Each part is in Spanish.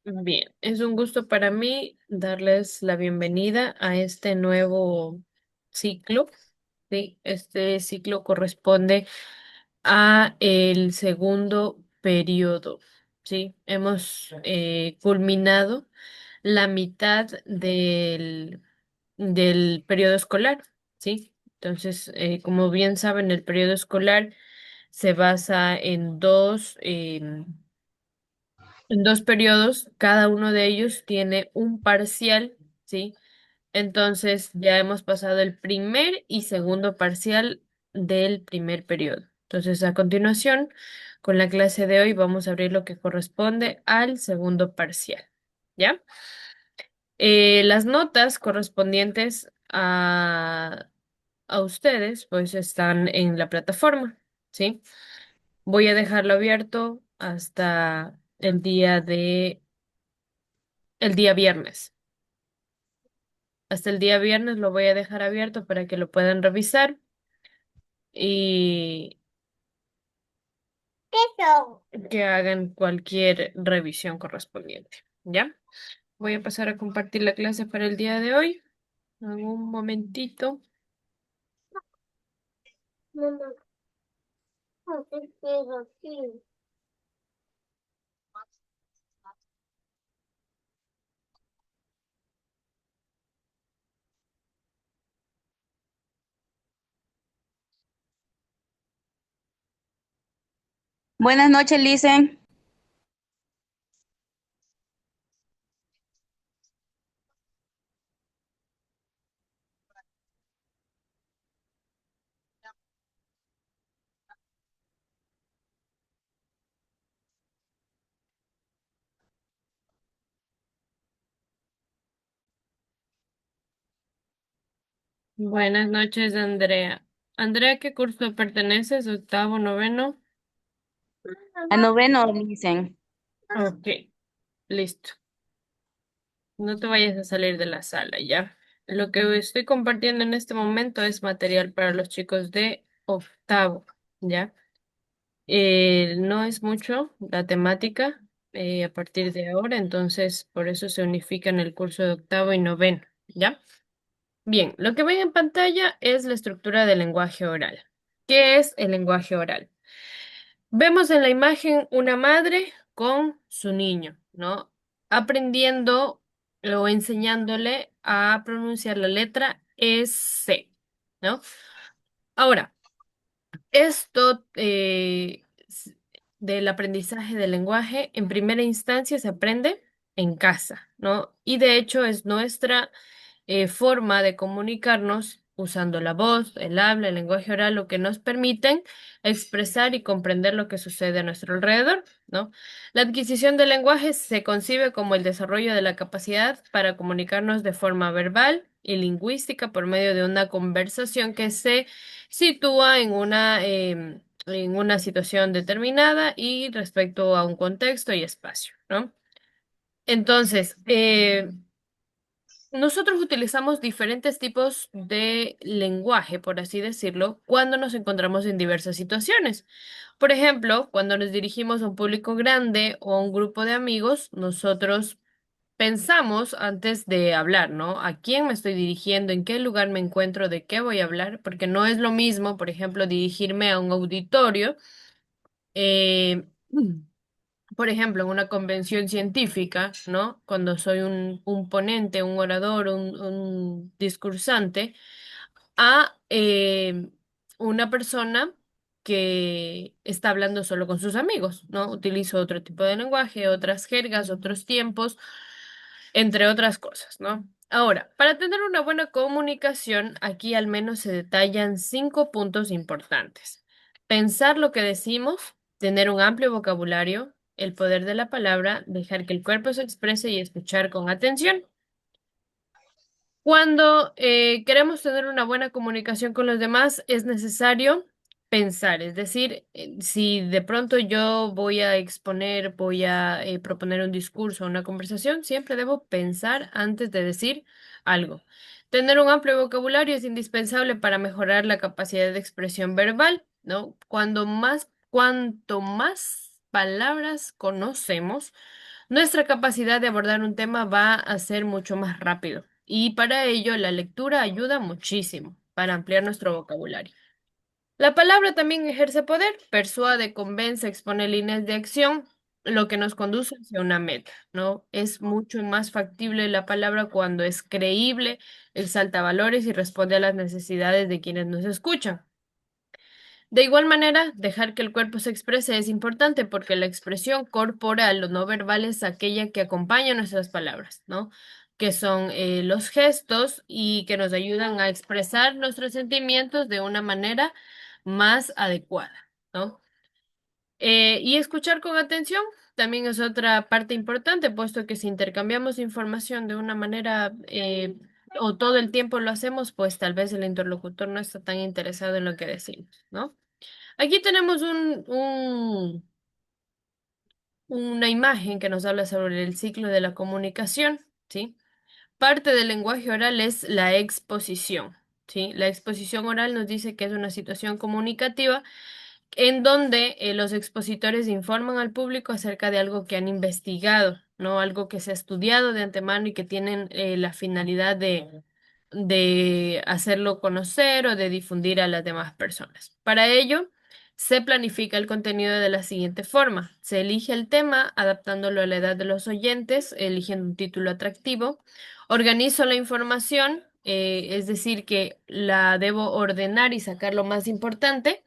Bien, es un gusto para mí darles la bienvenida a este nuevo ciclo. Sí, este ciclo corresponde a el segundo periodo. Sí, hemos culminado la mitad del periodo escolar. Sí, entonces, como bien saben, el periodo escolar se basa en dos periodos, cada uno de ellos tiene un parcial, ¿sí? Entonces ya hemos pasado el primer y segundo parcial del primer periodo. Entonces, a continuación, con la clase de hoy vamos a abrir lo que corresponde al segundo parcial, ¿ya? Las notas correspondientes a ustedes, pues están en la plataforma, ¿sí? Voy a dejarlo abierto hasta el día viernes. Hasta el día viernes lo voy a dejar abierto para que lo puedan revisar y que hagan cualquier revisión correspondiente. ¿Ya? Voy a pasar a compartir la clase para el día de hoy. Un momentito. Buenas noches, Licen. Buenas noches, Andrea. Andrea, ¿qué curso perteneces? ¿Octavo, noveno? A noveno, Licen. Ok, listo. No te vayas a salir de la sala, ¿ya? Lo que estoy compartiendo en este momento es material para los chicos de octavo, ¿ya? No es mucho la temática a partir de ahora, entonces por eso se unifican el curso de octavo y noveno, ¿ya? Bien, lo que ven en pantalla es la estructura del lenguaje oral. ¿Qué es el lenguaje oral? Vemos en la imagen una madre con su niño, ¿no? Aprendiendo o enseñándole a pronunciar la letra S, ¿no? Ahora, esto del aprendizaje del lenguaje, en primera instancia se aprende en casa, ¿no? Y de hecho es nuestra forma de comunicarnos usando la voz, el habla, el lenguaje oral, lo que nos permiten expresar y comprender lo que sucede a nuestro alrededor, ¿no? La adquisición del lenguaje se concibe como el desarrollo de la capacidad para comunicarnos de forma verbal y lingüística por medio de una conversación que se sitúa en una situación determinada y respecto a un contexto y espacio, ¿no? Entonces, nosotros utilizamos diferentes tipos de lenguaje, por así decirlo, cuando nos encontramos en diversas situaciones. Por ejemplo, cuando nos dirigimos a un público grande o a un grupo de amigos, nosotros pensamos antes de hablar, ¿no? ¿A quién me estoy dirigiendo? ¿En qué lugar me encuentro? ¿De qué voy a hablar? Porque no es lo mismo, por ejemplo, dirigirme a un auditorio. eh, por ejemplo, en una convención científica, ¿no? Cuando soy un ponente, un orador, un discursante, a una persona que está hablando solo con sus amigos, ¿no? Utilizo otro tipo de lenguaje, otras jergas, otros tiempos, entre otras cosas, ¿no? Ahora, para tener una buena comunicación, aquí al menos se detallan 5 puntos importantes. Pensar lo que decimos, tener un amplio vocabulario, el poder de la palabra, dejar que el cuerpo se exprese y escuchar con atención. Cuando queremos tener una buena comunicación con los demás, es necesario pensar, es decir, si de pronto yo voy a exponer, voy a proponer un discurso o una conversación, siempre debo pensar antes de decir algo. Tener un amplio vocabulario es indispensable para mejorar la capacidad de expresión verbal, ¿no? Cuanto más palabras conocemos, nuestra capacidad de abordar un tema va a ser mucho más rápido. Y para ello, la lectura ayuda muchísimo para ampliar nuestro vocabulario. La palabra también ejerce poder, persuade, convence, expone líneas de acción, lo que nos conduce hacia una meta, ¿no? Es mucho más factible la palabra cuando es creíble, exalta valores y responde a las necesidades de quienes nos escuchan. De igual manera, dejar que el cuerpo se exprese es importante porque la expresión corporal o no verbal es aquella que acompaña nuestras palabras, ¿no? Que son los gestos y que nos ayudan a expresar nuestros sentimientos de una manera más adecuada, ¿no? Y escuchar con atención también es otra parte importante, puesto que si intercambiamos información de una manera o todo el tiempo lo hacemos, pues tal vez el interlocutor no está tan interesado en lo que decimos, ¿no? Aquí tenemos una imagen que nos habla sobre el ciclo de la comunicación, ¿sí? Parte del lenguaje oral es la exposición, ¿sí? La exposición oral nos dice que es una situación comunicativa en donde los expositores informan al público acerca de algo que han investigado, ¿no? Algo que se ha estudiado de antemano y que tienen la finalidad de hacerlo conocer o de difundir a las demás personas. Para ello, se planifica el contenido de la siguiente forma. Se elige el tema adaptándolo a la edad de los oyentes, eligiendo un título atractivo. Organizo la información, es decir, que la debo ordenar y sacar lo más importante.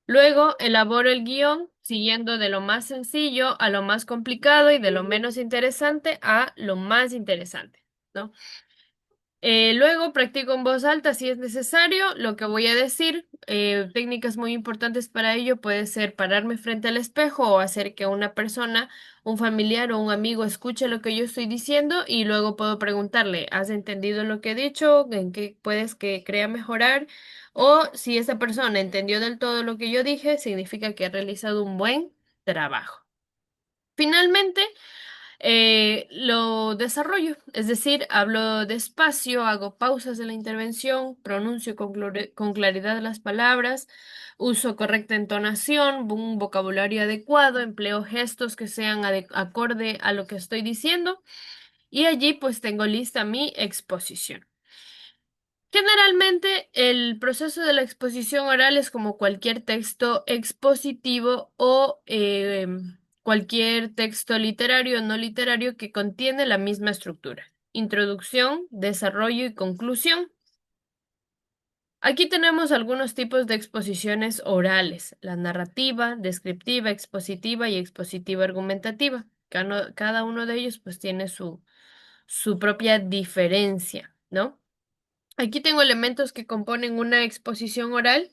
Luego elaboro el guión siguiendo de lo más sencillo a lo más complicado y de lo menos interesante a lo más interesante, ¿no? Luego practico en voz alta si es necesario lo que voy a decir. Técnicas muy importantes para ello puede ser pararme frente al espejo o hacer que una persona, un familiar o un amigo escuche lo que yo estoy diciendo y luego puedo preguntarle, ¿has entendido lo que he dicho? ¿En qué puedes que crea mejorar? O si esa persona entendió del todo lo que yo dije, significa que ha realizado un buen trabajo. Finalmente, lo desarrollo, es decir, hablo despacio, hago pausas en la intervención, pronuncio con claridad las palabras, uso correcta entonación, un vocabulario adecuado, empleo gestos que sean acorde a lo que estoy diciendo y allí pues tengo lista mi exposición. Generalmente, el proceso de la exposición oral es como cualquier texto expositivo o cualquier texto literario o no literario que contiene la misma estructura. Introducción, desarrollo y conclusión. Aquí tenemos algunos tipos de exposiciones orales: la narrativa, descriptiva, expositiva y expositiva argumentativa. Cada uno de ellos pues tiene su propia diferencia, ¿no? Aquí tengo elementos que componen una exposición oral.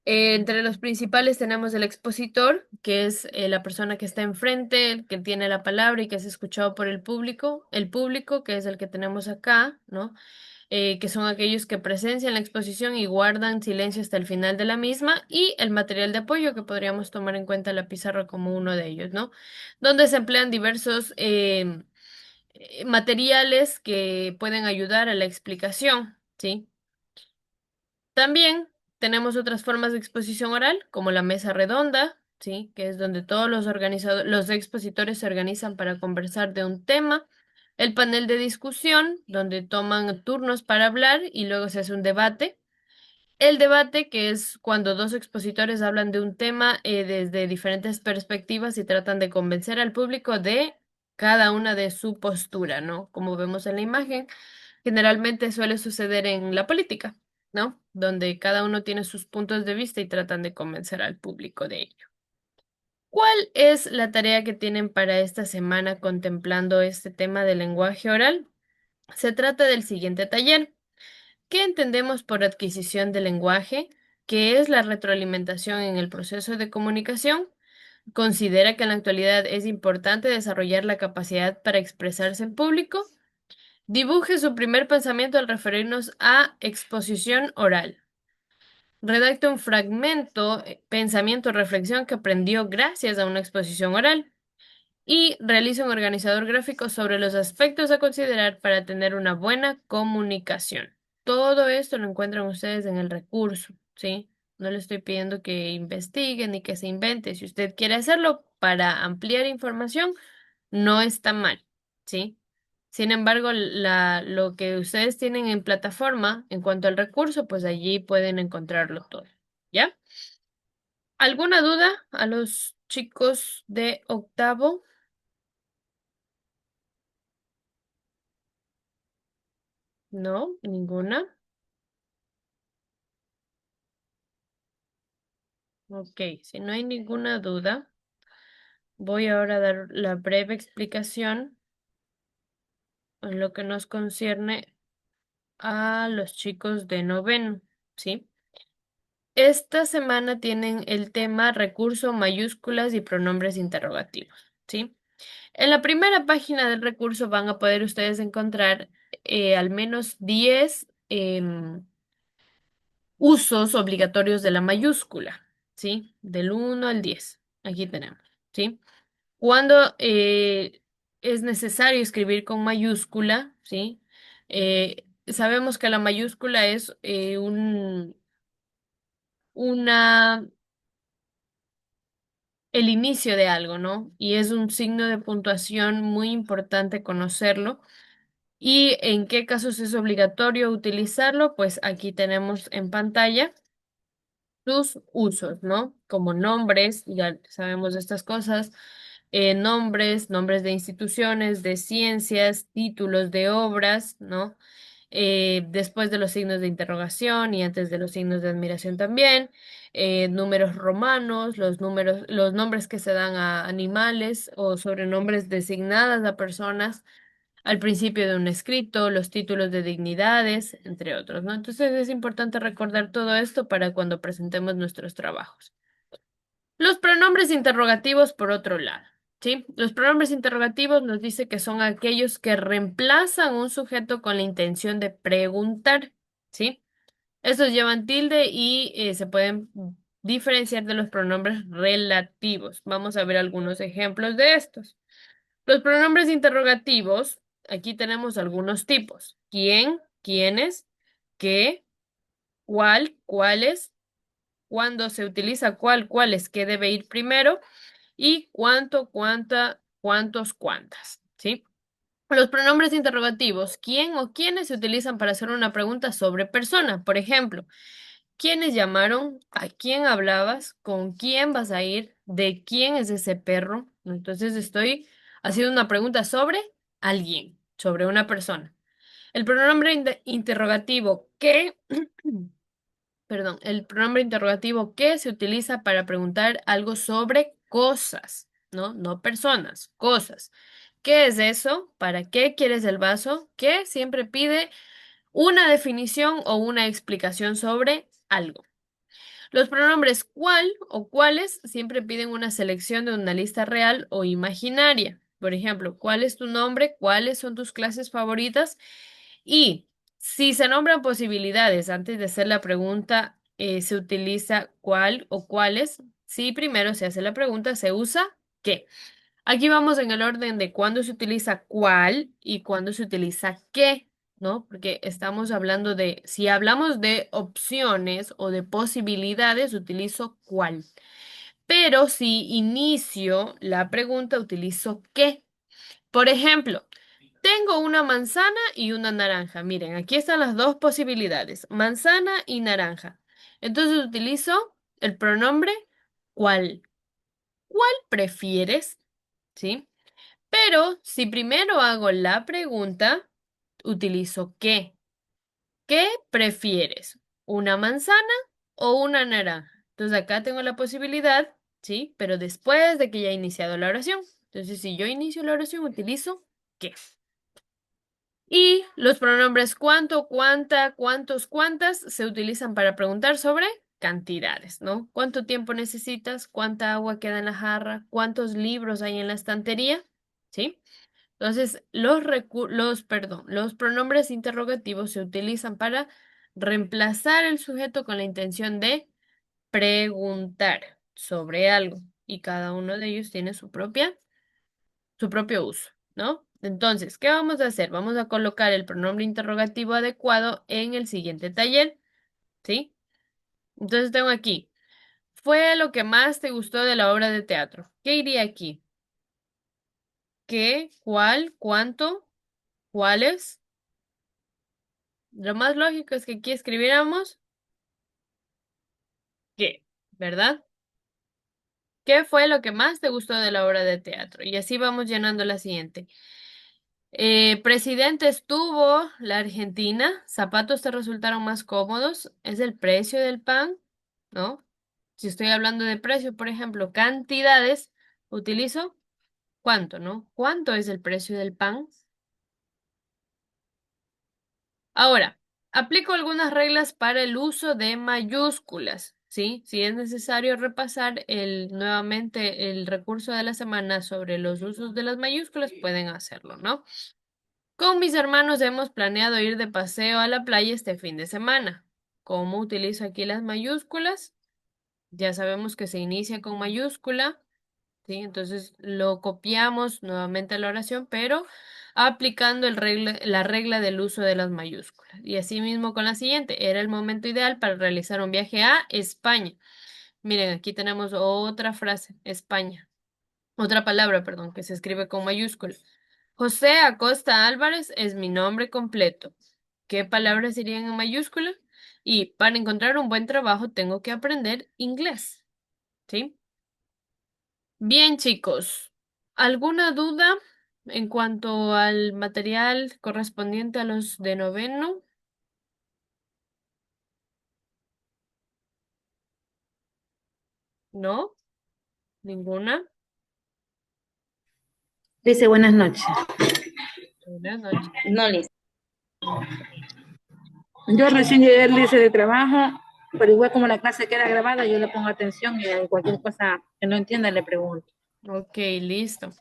Entre los principales tenemos el expositor, que es la persona que está enfrente, el que tiene la palabra y que es escuchado por el público, que es el que tenemos acá, ¿no? Que son aquellos que presencian la exposición y guardan silencio hasta el final de la misma, y el material de apoyo, que podríamos tomar en cuenta la pizarra como uno de ellos, ¿no? Donde se emplean diversos materiales que pueden ayudar a la explicación, ¿sí? También tenemos otras formas de exposición oral, como la mesa redonda, ¿sí? Que es donde todos los expositores se organizan para conversar de un tema. El panel de discusión, donde toman turnos para hablar y luego se hace un debate. El debate, que es cuando dos expositores hablan de un tema desde diferentes perspectivas y tratan de convencer al público de cada una de su postura, ¿no? Como vemos en la imagen, generalmente suele suceder en la política, ¿no? Donde cada uno tiene sus puntos de vista y tratan de convencer al público de ello. ¿Cuál es la tarea que tienen para esta semana contemplando este tema del lenguaje oral? Se trata del siguiente taller. ¿Qué entendemos por adquisición de lenguaje? ¿Qué es la retroalimentación en el proceso de comunicación? ¿Considera que en la actualidad es importante desarrollar la capacidad para expresarse en público? Dibuje su primer pensamiento al referirnos a exposición oral. Redacte un fragmento, pensamiento o reflexión que aprendió gracias a una exposición oral. Y realice un organizador gráfico sobre los aspectos a considerar para tener una buena comunicación. Todo esto lo encuentran ustedes en el recurso, ¿sí? No le estoy pidiendo que investigue ni que se invente. Si usted quiere hacerlo para ampliar información, no está mal, ¿sí? Sin embargo, lo que ustedes tienen en plataforma, en cuanto al recurso, pues allí pueden encontrarlo todo, ¿ya? ¿Alguna duda a los chicos de octavo? No, ninguna. Ok, si no hay ninguna duda, voy ahora a dar la breve explicación en lo que nos concierne a los chicos de noveno, ¿sí? Esta semana tienen el tema recurso, mayúsculas y pronombres interrogativos, ¿sí? En la primera página del recurso van a poder ustedes encontrar al menos 10 usos obligatorios de la mayúscula, ¿sí? Del 1 al 10. Aquí tenemos, ¿sí? Cuando es necesario escribir con mayúscula, ¿sí? Sabemos que la mayúscula es una, el inicio de algo, ¿no? Y es un signo de puntuación muy importante conocerlo. ¿Y en qué casos es obligatorio utilizarlo? Pues aquí tenemos en pantalla sus usos, ¿no? Como nombres, ya sabemos de estas cosas, nombres de instituciones, de ciencias, títulos de obras, ¿no? Después de los signos de interrogación y antes de los signos de admiración también, números romanos, los nombres que se dan a animales o sobrenombres designadas a personas al principio de un escrito, los títulos de dignidades, entre otros, ¿no? Entonces es importante recordar todo esto para cuando presentemos nuestros trabajos. Los pronombres interrogativos, por otro lado, ¿sí? Los pronombres interrogativos nos dice que son aquellos que reemplazan un sujeto con la intención de preguntar, ¿sí? Estos llevan tilde y se pueden diferenciar de los pronombres relativos. Vamos a ver algunos ejemplos de estos. Los pronombres interrogativos, aquí tenemos algunos tipos. ¿Quién? ¿Quiénes? ¿Qué? ¿Cuál? ¿Cuáles? ¿Cuándo se utiliza cuál? ¿Cuáles? ¿Qué debe ir primero? Y cuánto, cuánta, cuántos, cuántas. ¿Sí? Los pronombres interrogativos, ¿quién o quiénes se utilizan para hacer una pregunta sobre persona? Por ejemplo, ¿quiénes llamaron? ¿A quién hablabas? ¿Con quién vas a ir? ¿De quién es ese perro? Entonces estoy haciendo una pregunta sobre alguien, sobre una persona. El pronombre interrogativo que, perdón, el pronombre interrogativo que se utiliza para preguntar algo sobre cosas, ¿no? No personas, cosas. ¿Qué es eso? ¿Para qué quieres el vaso? ¿Qué siempre pide una definición o una explicación sobre algo? Los pronombres cuál o cuáles siempre piden una selección de una lista real o imaginaria. Por ejemplo, ¿cuál es tu nombre? ¿Cuáles son tus clases favoritas? Y si se nombran posibilidades antes de hacer la pregunta, se utiliza cuál o cuáles. Si primero se hace la pregunta, se usa qué. Aquí vamos en el orden de cuándo se utiliza cuál y cuándo se utiliza qué, ¿no? Porque estamos hablando de, si hablamos de opciones o de posibilidades, utilizo cuál. Pero si inicio la pregunta, utilizo qué. Por ejemplo, tengo una manzana y una naranja. Miren, aquí están las dos posibilidades, manzana y naranja. Entonces utilizo el pronombre cuál. ¿Cuál prefieres? ¿Sí? Pero si primero hago la pregunta, utilizo ¿qué? ¿Qué prefieres? ¿Una manzana o una naranja? Entonces acá tengo la posibilidad, ¿sí? Pero después de que ya he iniciado la oración. Entonces, si yo inicio la oración, utilizo ¿qué? Y los pronombres cuánto, cuánta, cuántos, cuántas se utilizan para preguntar sobre cantidades, ¿no? ¿Cuánto tiempo necesitas? ¿Cuánta agua queda en la jarra? ¿Cuántos libros hay en la estantería? ¿Sí? Entonces, los pronombres interrogativos se utilizan para reemplazar el sujeto con la intención de preguntar sobre algo y cada uno de ellos tiene su propio uso, ¿no? Entonces, ¿qué vamos a hacer? Vamos a colocar el pronombre interrogativo adecuado en el siguiente taller, ¿sí? Entonces tengo aquí, ¿fue lo que más te gustó de la obra de teatro? ¿Qué iría aquí? qué, cuál, cuánto, cuáles. Lo más lógico es que aquí escribiéramos qué, ¿verdad? ¿Qué fue lo que más te gustó de la obra de teatro? Y así vamos llenando la siguiente. Presidentes tuvo la Argentina. Zapatos te resultaron más cómodos. Es el precio del pan, ¿no? Si estoy hablando de precio, por ejemplo, cantidades, utilizo cuánto, ¿no? ¿Cuánto es el precio del pan? Ahora, aplico algunas reglas para el uso de mayúsculas, ¿sí? Si es necesario repasar nuevamente el recurso de la semana sobre los usos de las mayúsculas, pueden hacerlo, ¿no? Con mis hermanos hemos planeado ir de paseo a la playa este fin de semana. ¿Cómo utilizo aquí las mayúsculas? Ya sabemos que se inicia con mayúscula. ¿Sí? Entonces lo copiamos nuevamente a la oración, pero aplicando la regla del uso de las mayúsculas. Y así mismo con la siguiente, era el momento ideal para realizar un viaje a España. Miren, aquí tenemos otra frase, España. Otra palabra, perdón, que se escribe con mayúscula. José Acosta Álvarez es mi nombre completo. ¿Qué palabras irían en mayúscula? Y para encontrar un buen trabajo tengo que aprender inglés. ¿Sí? Bien, chicos, ¿alguna duda en cuanto al material correspondiente a los de noveno? ¿No? ¿Ninguna? Dice buenas noches. Buenas noches. No, Liz. Yo recién llegué al dice de trabajo, pero igual como la clase queda grabada, yo le pongo atención y cualquier cosa que no entienda le pregunto. Ok, listo.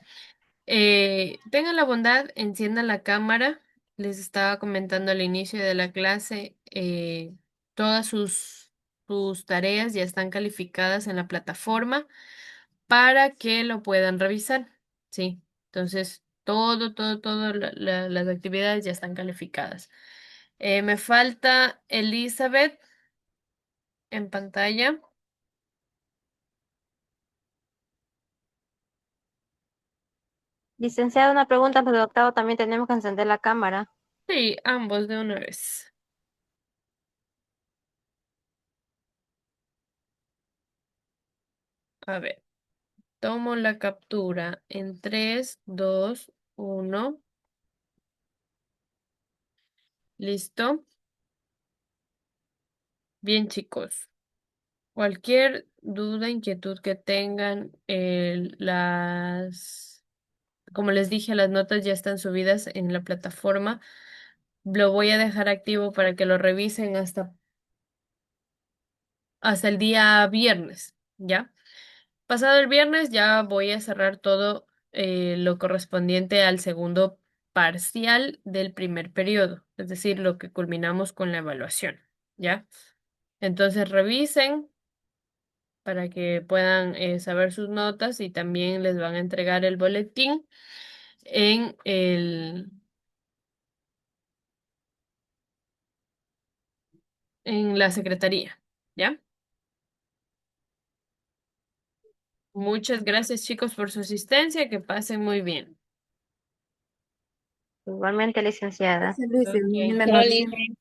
Tengan la bondad, enciendan la cámara. Les estaba comentando al inicio de la clase, todas sus tareas ya están calificadas en la plataforma para que lo puedan revisar. Sí, entonces todo, las actividades ya están calificadas. Me falta Elizabeth en pantalla. Licenciada, una pregunta, pero octavo también tenemos que encender la cámara. Sí, ambos de una vez. A ver, tomo la captura en 3, 2, 1. ¿Listo? Bien, chicos. Cualquier duda, inquietud que tengan, como les dije, las notas ya están subidas en la plataforma. Lo voy a dejar activo para que lo revisen hasta el día viernes, ¿ya? Pasado el viernes ya voy a cerrar todo lo correspondiente al segundo parcial del primer periodo, es decir, lo que culminamos con la evaluación, ¿ya? Entonces revisen para que puedan saber sus notas y también les van a entregar el boletín en en la secretaría, ¿ya? Muchas gracias, chicos, por su asistencia. Que pasen muy bien. Igualmente, licenciada. Dice, Ok. buenas Chao, noches. Liz.